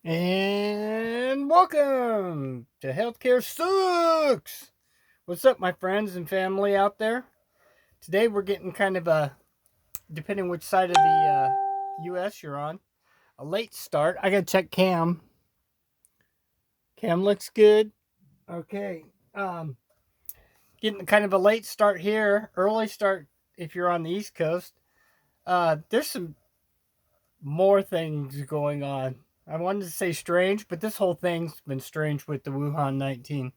And welcome to Healthcare Sucks. What's up, my friends and family out there? Today we're getting kind of depending which side of the U.S. you're on, a late start. I gotta check Cam. Cam looks good. Okay. Getting kind of a late start here, early start if you're on the East Coast. There's some more things going on. I wanted to say strange, but this whole thing's been strange with the WUHAN 19.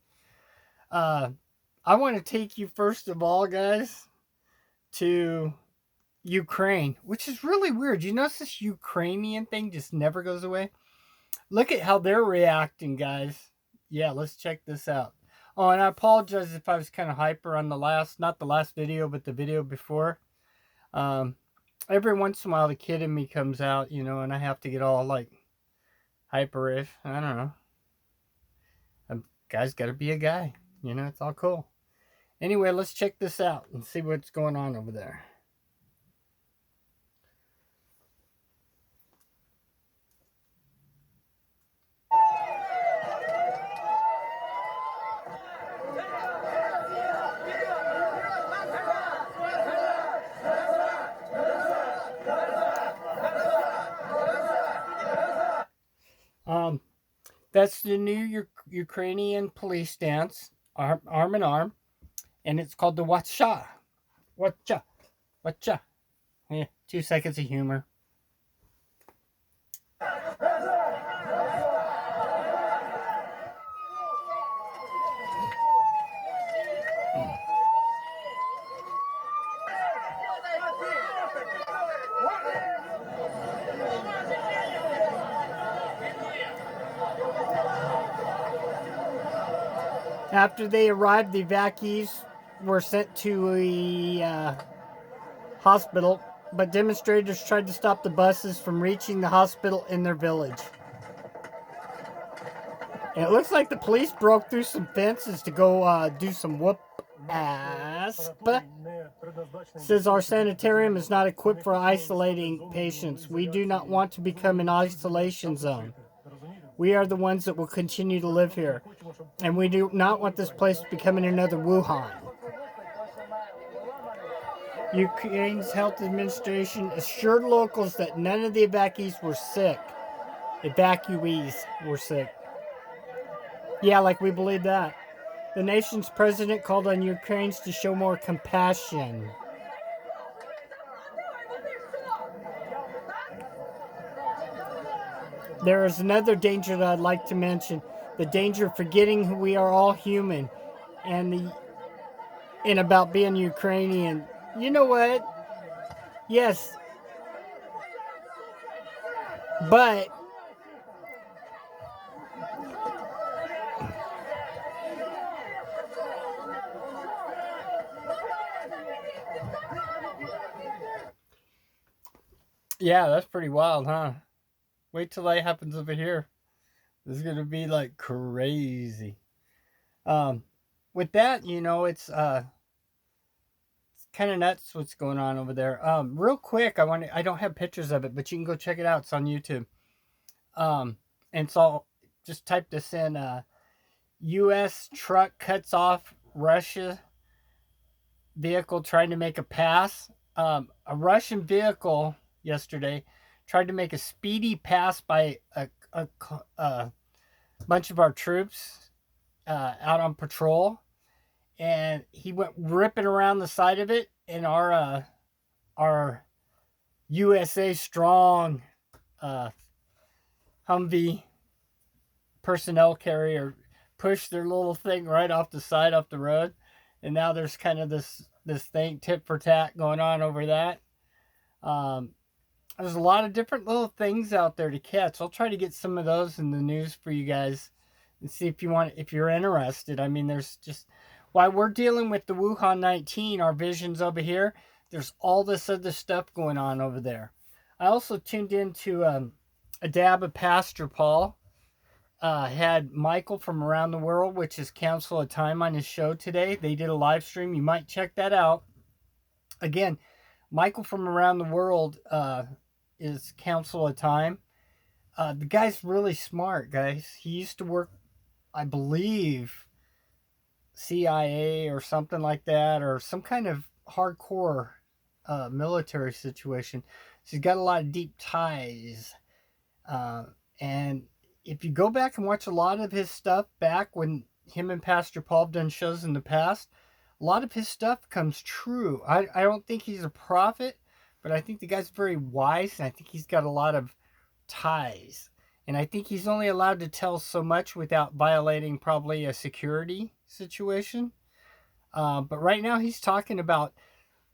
Uh, I want to take you first of all, guys, to Ukraine, which is really weird. You notice this Ukrainian thing just never goes away? Look at how they're reacting, guys. Yeah, let's check this out. Oh, and I apologize if I was kind of hyper on not the last video, but the video before. Um, every once in a while, the kid in me comes out, and I have to get all like hyperish. I don't know. A guy's got to be a guy. It's all cool. Anyway, let's check this out and see what's going on over there. That's the new Ukrainian police dance, arm in arm, and it's called the Wacha. Wacha. Wacha. Yeah, 2 seconds of humor. After they arrived, the evacuees were sent to a hospital, but demonstrators tried to stop the buses from reaching the hospital in their village. And it looks like the police broke through some fences to go do some whoop ass. Says our sanitarium is not equipped for isolating patients. We do not want to become an isolation zone. We are the ones that will continue to live here. And we do not want this place becoming another Wuhan. Ukraine's health administration assured locals that none of the evacuees were sick. Yeah, like we believe that. The nation's president called on Ukrainians to show more compassion. There is another danger that I'd like to mention. The danger of forgetting we are all human and about being Ukrainian. You know what? Yes. But yeah, that's pretty wild, huh? Wait till that happens over here. This is going to be like crazy. With that, it's kind of nuts what's going on over there. Real quick, I don't have pictures of it, but you can go check it out. It's on YouTube. And so just type this in, U.S. truck cuts off Russia vehicle trying to make a pass. A Russian vehicle yesterday tried to make a speedy pass by a bunch of our troops out on patrol, and he went ripping around the side of it, and our USA strong Humvee personnel carrier pushed their little thing right off the side, off the road, and now there's kind of this thing tit for tat going on over that. There's a lot of different little things out there to catch. I'll try to get some of those in the news for you guys and see if you're interested. I mean, there's just, while we're dealing with the Wuhan 19, our visions over here, there's all this other stuff going on over there. I also tuned into a dab of Pastor Paul. Had Michael from around the world, which is Council of Time, on his show today. They did a live stream. You might check that out. Again, Michael from around the world is Council of Time. The guy's really smart, guys. He used to work, I believe, CIA or something like that, or some kind of hardcore military situation. So he's got a lot of deep ties. Uh, and if you go back and watch a lot of his stuff back when him and Pastor Paul have done shows in the past, a lot of his stuff comes true. I don't think he's a prophet, but I think the guy's very wise, and I think he's got a lot of ties. And I think he's only allowed to tell so much without violating probably a security situation. But right now he's talking about,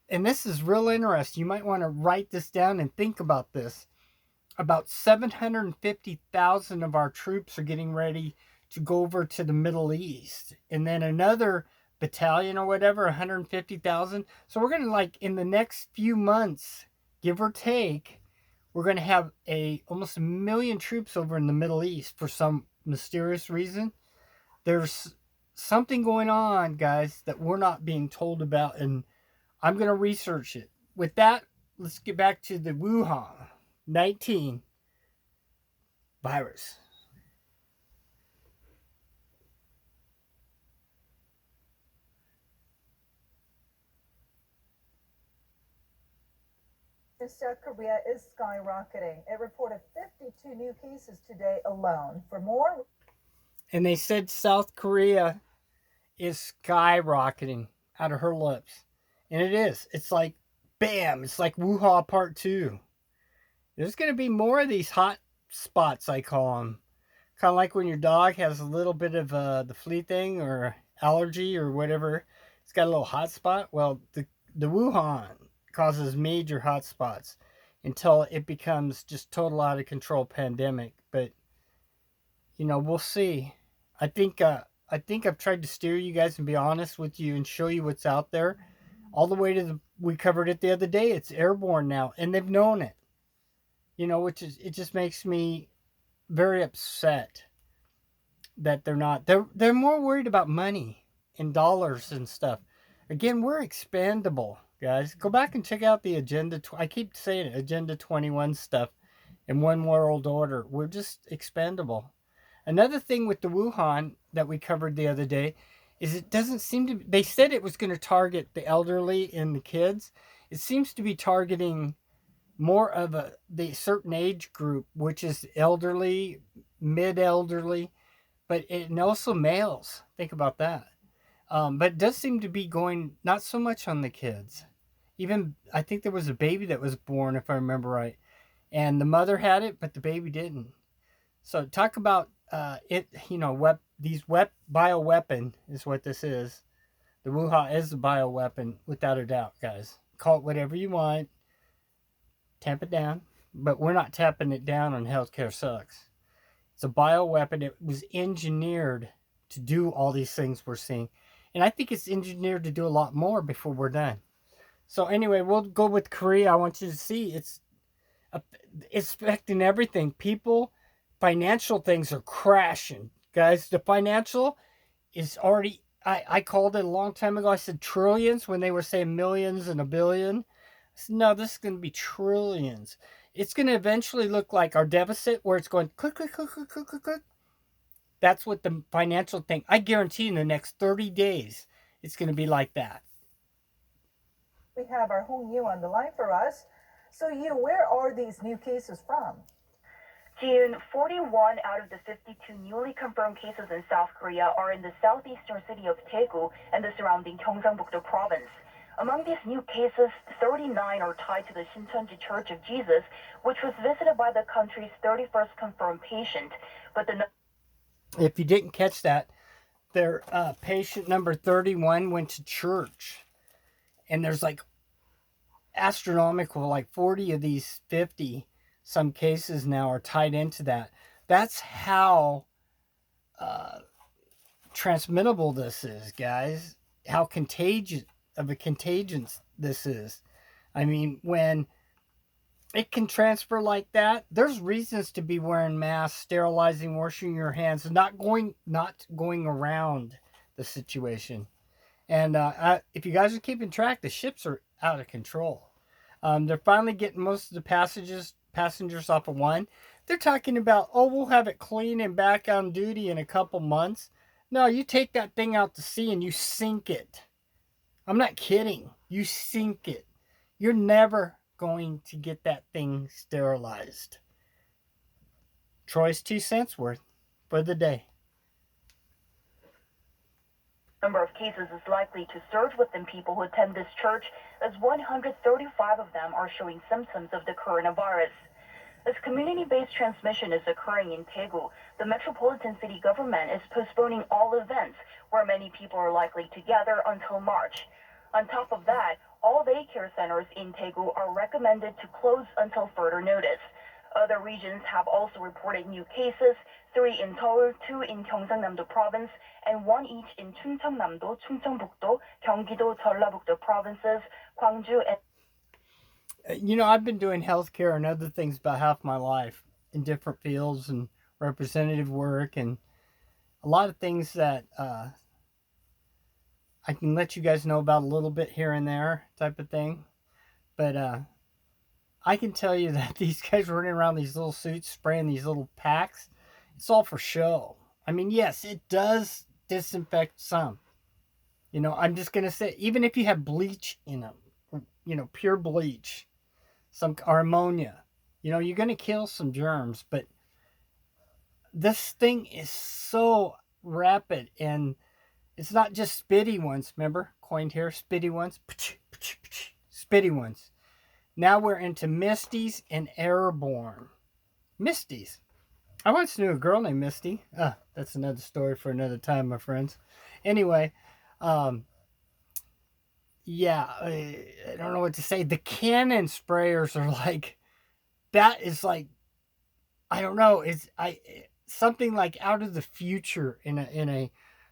and this is real interesting. You might want to write this down and think about this. About 750,000 of our troops are getting ready to go over to the Middle East. And then another battalion or whatever, 150,000. So we're going to, like, in the next few months, give or take, we're going to have almost 1 million troops over in the Middle East for some mysterious reason. There's something going on, guys, that we're not being told about, and I'm going to research it. With that, let's get back to the WUHAN 19 virus. South Korea is skyrocketing. It reported 52 new cases today alone. For more, and they said South Korea is skyrocketing out of her lips. And it is. It's like, bam, it's like Wuhan Part 2. There's going to be more of these hot spots, I call them. Kind of like when your dog has a little bit of the flea thing or allergy or whatever. It's got a little hot spot. Well, the Wuhan causes major hot spots until it becomes just total out of control pandemic. But, we'll see. I think I've tried to steer you guys and be honest with you and show you what's out there. All the way to we covered it the other day. It's airborne now, and they've known it. Which is, it just makes me very upset that they're not. They're more worried about money and dollars and stuff. Again, we're expandable, guys. Go back and check out the agenda. I keep saying it, Agenda 21 stuff and One World Order. We're just expandable. Another thing with the Wuhan that we covered the other day is it doesn't seem to. They said it was going to target the elderly and the kids. It seems to be targeting more of the certain age group, which is elderly, mid-elderly, but and also males. Think about that. But it does seem to be going not so much on the kids. Even I think there was a baby that was born, if I remember right, and the mother had it, but the baby didn't. So talk about it. These bioweapon is what this is. The Wuhan is a bioweapon without a doubt, guys. Call it whatever you want. Tamp it down, but we're not tapping it down on healthcare sucks. It's a bioweapon. It was engineered to do all these things we're seeing. And I think it's engineered to do a lot more before we're done. So anyway, we'll go with Korea. I want you to see it's affecting everything. People, financial things are crashing. Guys, the financial is already, I called it a long time ago. I said trillions when they were saying millions and a billion. I said, no, this is going to be trillions. It's going to eventually look like our deficit where it's going click, click, click, click, click, click, click. That's what the financial thing, I guarantee in the next 30 days, it's going to be like that. we have our Hong Yu on the line for us. So, Yu, where are these new cases from? June, 41 out of the 52 newly confirmed cases in South Korea are in the southeastern city of Daegu and the surrounding Gyeongsangbuk-do province. Among these new cases, 39 are tied to the Shincheonji Church of Jesus, which was visited by the country's 31st confirmed patient. But if you didn't catch that, their patient number 31 went to church. And there's like astronomical, like 40 of these 50 some cases now are tied into that. That's how transmittable this is, guys. How contagious of a contagion this is. I mean, when it can transfer like that, there's reasons to be wearing masks, sterilizing, washing your hands, not going around the situation. And if you guys are keeping track, the ships are out of control. They're finally getting most of the passengers off of one. They're talking about, oh, we'll have it clean and back on duty in a couple months. No, you take that thing out to sea and you sink it. I'm not kidding. You sink it. You're never going to get that thing sterilized. Troy's 2 cents worth for the day. Number of cases is likely to surge within people who attend this church, as 135 of them are showing symptoms of the coronavirus. As community-based transmission is occurring in Daegu, the metropolitan city government is postponing all events where many people are likely to gather until March. On top of that, all daycare centers in Daegu are recommended to close until further notice. Other regions have also reported new cases, 3 in Seoul, 2 in Gyeongsangnam-do province, and 1 each in Chungcheongnam-do, Chungcheongbuk-do, Gyeonggi-do, Jeollabuk-do provinces, Gwangju, and I've been doing healthcare and other things about half my life in different fields and representative work and a lot of things that I can let you guys know about a little bit here and there type of thing. But I can tell you that these guys running around these little suits spraying these little packs, it's all for show. I mean, yes, it does disinfect some. I'm just going to say, even if you have bleach in them, pure bleach, or ammonia, you're going to kill some germs, but this thing is so rapid, and it's not just spitty ones, remember? Coined here, spitty ones. Spitty ones. Now we're into misties and airborne. Misties. I once knew a girl named Misty. That's another story for another time, my friends. Anyway, yeah, I don't know what to say. The cannon sprayers are like, that is like, I don't know. It's something like out of the future in a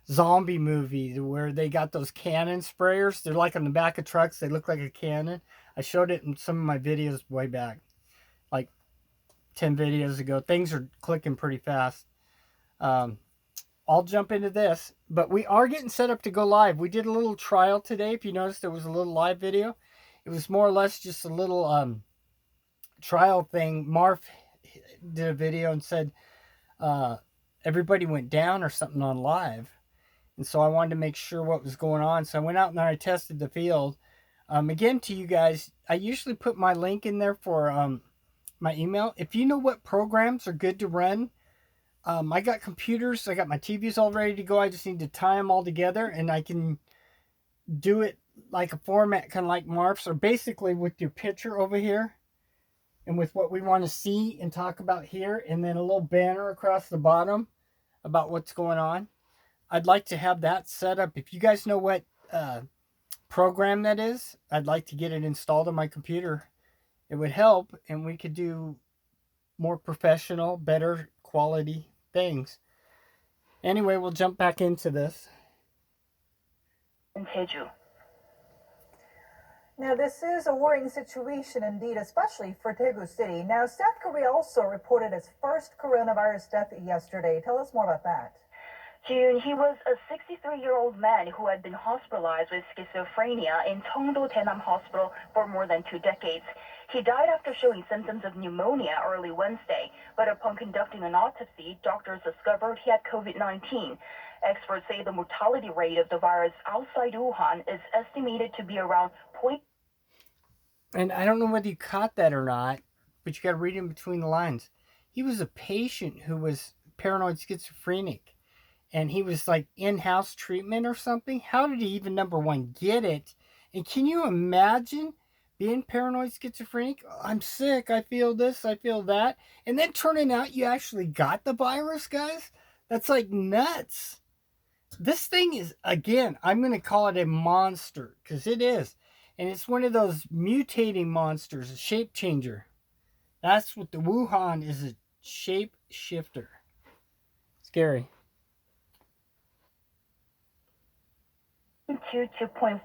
zombie movie where they got those cannon sprayers. They're like on the back of trucks. They look like a cannon. I showed it in some of my videos way back, like 10 videos ago. Things are clicking pretty fast. I'll jump into this, but we are getting set up to go live. We did a little trial today. If you noticed, there was a little live video. It was more or less just a little trial thing. Marv did a video and said everybody went down or something on live. And so I wanted to make sure what was going on. So I went out and I tested the field. Again, to you guys, I usually put my link in there for my email. If you know what programs are good to run, I got computers. I got my TVs all ready to go. I just need to tie them all together, and I can do it like a format kind of like Marf's, or basically with your picture over here and with what we want to see and talk about here, and then a little banner across the bottom about what's going on. I'd like to have that set up. If you guys know what program that is, I'd like to get it installed on my computer. It would help, and we could do more professional, better quality things. Anyway, we'll jump back into this. in Jeju. Now, this is a worrying situation indeed, especially for Daegu City. Now, South Korea also reported its first coronavirus death yesterday. Tell us more about that. June, he was a 63-year-old man who had been hospitalized with schizophrenia in Cheongdo Daenam Hospital for more than 2 decades. He died after showing symptoms of pneumonia early Wednesday, but upon conducting an autopsy, doctors discovered he had COVID-19. Experts say the mortality rate of the virus outside Wuhan is estimated to be around 0. And I don't know whether you caught that or not, but you got to read in between the lines. He was a patient who was paranoid schizophrenic, and he was like in-house treatment or something. How did he even, number one, get it? And can you imagine being paranoid schizophrenic? I'm sick, I feel this, I feel that. And then turning out you actually got the virus, guys? That's like nuts. This thing is, again, I'm going to call it a monster, because it is. And it's one of those mutating monsters, a shape changer. That's what the Wuhan is, a shape shifter. Scary. To 2.4%.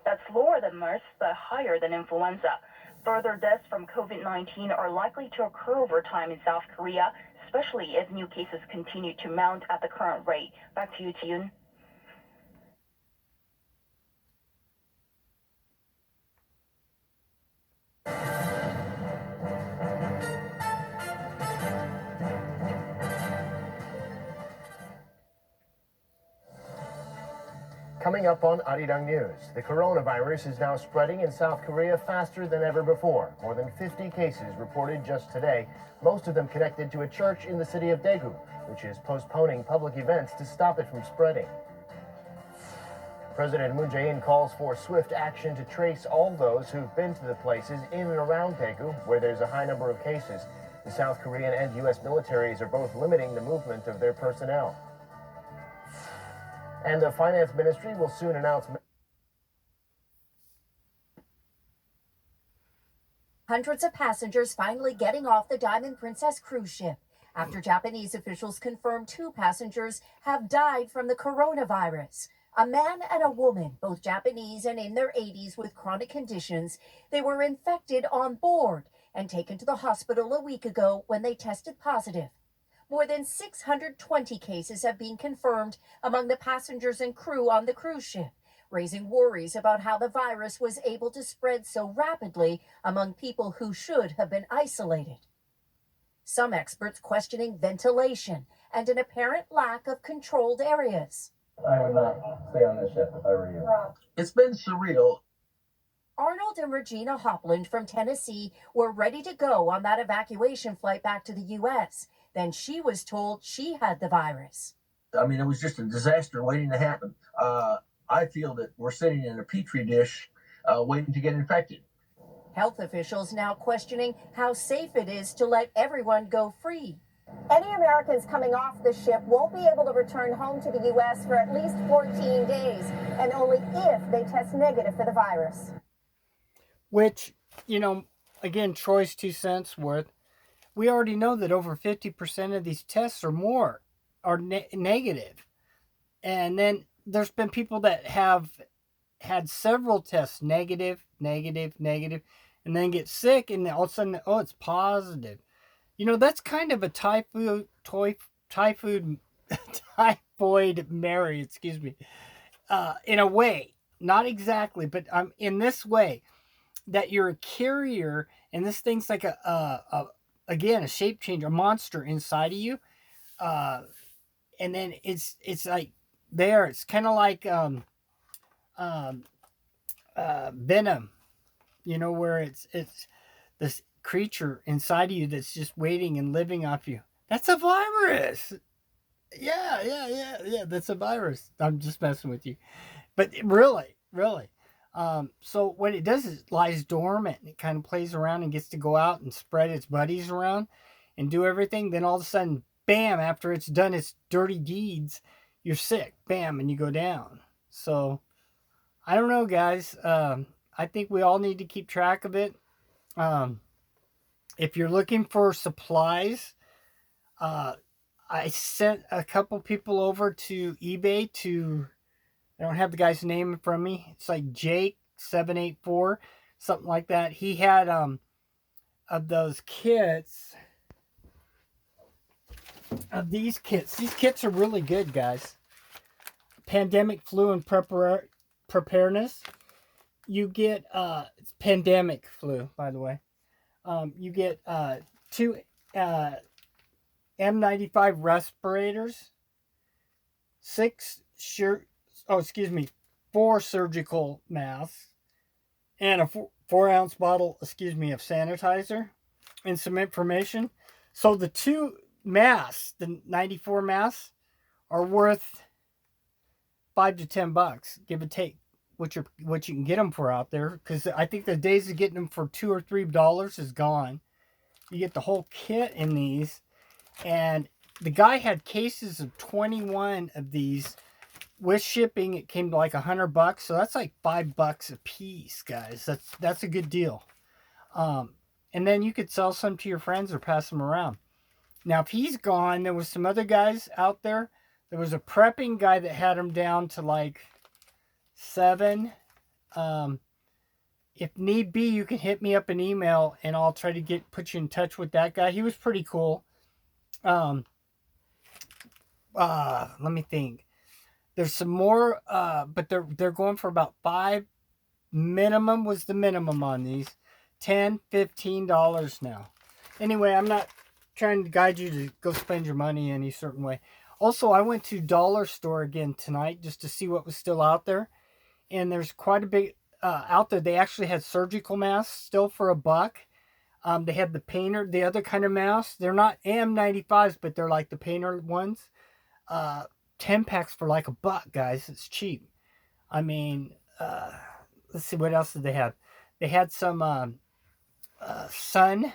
That's lower than MERS, but higher than influenza. Further deaths from COVID-19 are likely to occur over time in South Korea, especially if new cases continue to mount at the current rate. Back to you, Ji-yoon. Coming up on Arirang News, the coronavirus is now spreading in South Korea faster than ever before. More than 50 cases reported just today, most of them connected to a church in the city of Daegu, which is postponing public events to stop it from spreading. President Moon Jae-in calls for swift action to trace all those who've been to the places in and around Daegu where there's a high number of cases. The South Korean and U.S. militaries are both limiting the movement of their personnel. And the finance ministry will soon announce. Hundreds of passengers finally getting off the Diamond Princess cruise ship after Japanese officials confirmed 2 passengers have died from the coronavirus. A man and a woman, both Japanese and in their 80s with chronic conditions. They were infected on board and taken to the hospital a week ago when they tested positive. More than 620 cases have been confirmed among the passengers and crew on the cruise ship, raising worries about how the virus was able to spread so rapidly among people who should have been isolated. Some experts questioning ventilation and an apparent lack of controlled areas. I would not stay on this ship if I were you. It's been surreal. Arnold and Regina Hopland from Tennessee were ready to go on that evacuation flight back to the U.S. Then she was told she had the virus. I mean, it was just a disaster waiting to happen. I feel that we're sitting in a petri dish waiting to get infected. Health officials now questioning how safe it is to let everyone go free. Any Americans coming off the ship won't be able to return home to the U.S. for at least 14 days, and only if they test negative for the virus. Which, again, Troy's 2 cents worth. We already know that over 50% of these tests or more are negative. And then there's been people that have had several tests, negative, and then get sick, and all of a sudden, it's positive. That's kind of a typhoid Mary, in a way. Not exactly, but in this way, that you're a carrier, and this thing's like a shape changer, a monster inside of you. And then it's like there, it's kind of like venom, where it's this creature inside of you that's just waiting and living off you. That's a virus. Yeah, that's a virus. I'm just messing with you. But really. So what it does is it lies dormant, and it kind of plays around and gets to go out and spread its buddies around and do everything. Then all of a sudden, bam, after it's done its dirty deeds, you're sick. Bam, and you go down. So I don't know, guys. I think we all need to keep track of it. If you're looking for supplies, I sent a couple people over to eBay to, I don't have the guy's name in front of me. It's like Jake784, something like that. He had of those kits, of these kits. These kits are really good, guys. Pandemic flu and preparedness. You get it's pandemic flu, by the way. You get 2 M95 respirators, 4 surgical masks, and a 4-ounce bottle, of sanitizer, and some information. So the 2 masks, the 94 masks, are worth $5 to $10, give or take, what you can get them for out there. Because I think the days of getting them for $2 or $3 is gone. You get the whole kit in these, and the guy had cases of 21 of these. With shipping, it came to like $100, so that's like $5 a piece, guys. That's a good deal. And then you could sell some to your friends or pass them around. Now, if he's gone, there was some other guys out there. There was a prepping guy that had them down to like 7. If need be, you can hit me up an email, and I'll try to put you in touch with that guy. He was pretty cool. Let me think. There's some more, but they're going for about $5. Minimum was the minimum on these. $10, $15 now. Anyway, I'm not trying to guide you to go spend your money any certain way. Also, I went to Dollar Store again tonight just to see what was still out there. And there's quite a bit out there. They actually had surgical masks still for $1. They had the painter, the other kind of masks. They're not AM95s, but they're like the painter ones. 10 packs for like $1, guys. It's cheap. I mean, let's see, what else did they have? They had some sun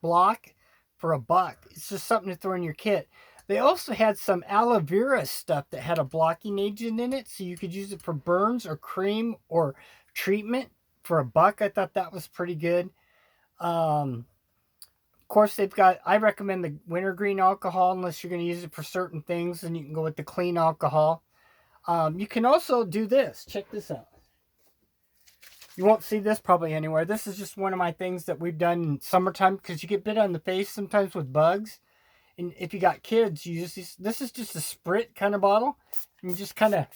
block for $1. It's just something to throw in your kit. They also had some aloe vera stuff that had a blocking agent in it, so you could use it for burns or cream or treatment for $1. I thought that was pretty good. Of course, they've got, I recommend the wintergreen alcohol unless you're going to use it for certain things, and you can go with the clean alcohol. You can also do this. Check this out. You won't see this probably anywhere. This is just one of my things that we've done in summertime because you get bit on the face sometimes with bugs. And if you got kids, you use this is just a sprit kind of bottle. And you just kind of,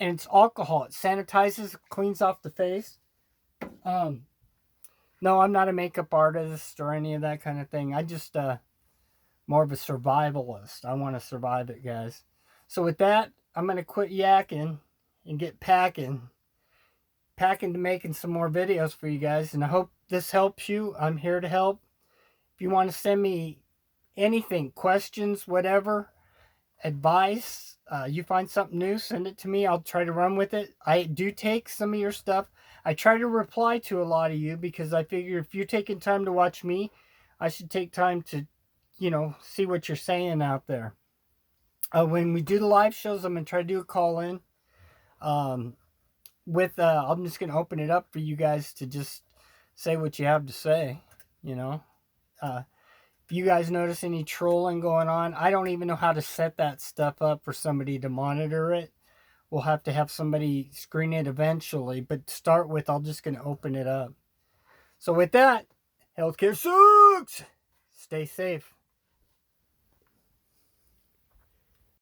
and it's alcohol. It sanitizes, cleans off the face. No, I'm not a makeup artist or any of that kind of thing. I just more of a survivalist. I want to survive it, guys. So with that, I'm going to quit yakking and get packing to making some more videos for you guys. And I hope this helps you. I'm here to help. If you want to send me anything, questions, whatever, advice, you find something new, send it to me. I'll try to run with it. I do take some of your stuff. I try to reply to a lot of you because I figure if you're taking time to watch me, I should take time to, see what you're saying out there. When we do the live shows, I'm going to try to do a call in. I'm just going to open it up for you guys to just say what you have to say, If you guys notice any trolling going on, I don't even know how to set that stuff up for somebody to monitor it. We'll have to have somebody screen it eventually, but to start with, I'm just going to open it up. So with that, healthcare sucks! Stay safe.